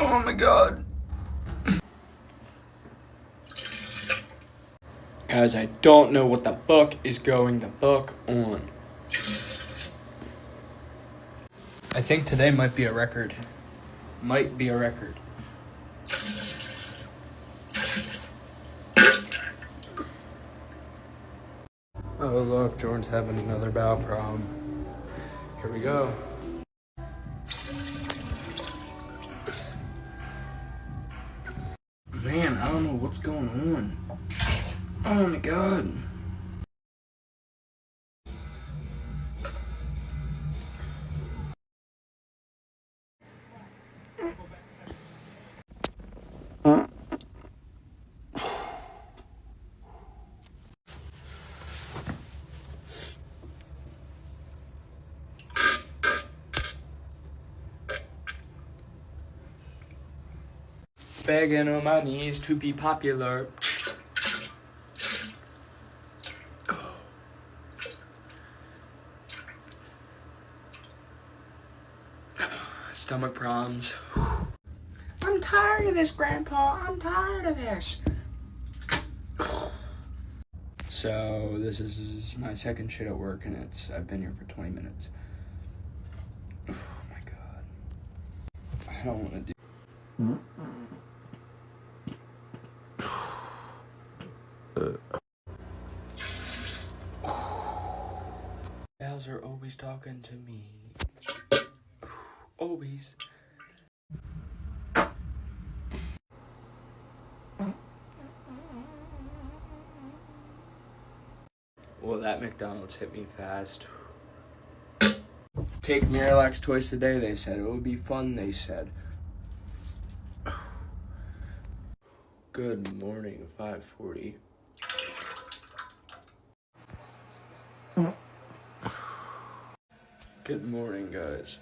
Oh my god. Guys, I don't know what the fuck is going the fuck on. I think today might be a record. Might be a record. Oh look, Jordan's having another bow problem. Here we go. Man, I don't know what's going on. Oh my god. Begging on my knees to be popular. Stomach problems. I'm tired of this, Grandpa. I'm tired of this. So this is my second shit at work, and I've been here for 20 minutes. Oh my god. I don't want to do. Gals are always talking to me. Always. Well, that McDonald's hit me fast. Take Miralax twice a day, they said. It would be fun, they said. Good morning, 5:40. Good morning, guys.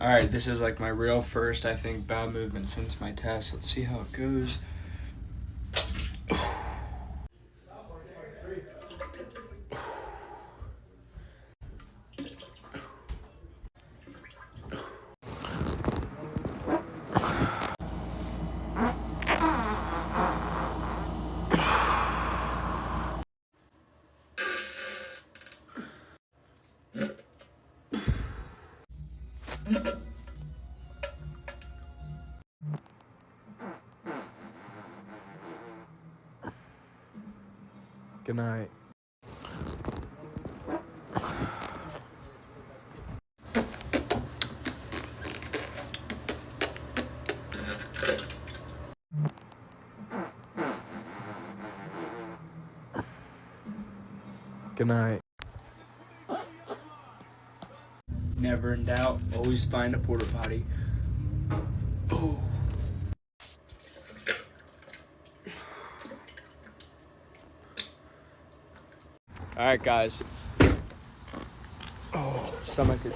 Alright, this is like my real first, I think, bowel movement since my test. Let's see how it goes. Good night. Good night. Never in doubt, always find a porta potty. Oh. All right, guys. Oh, stomach is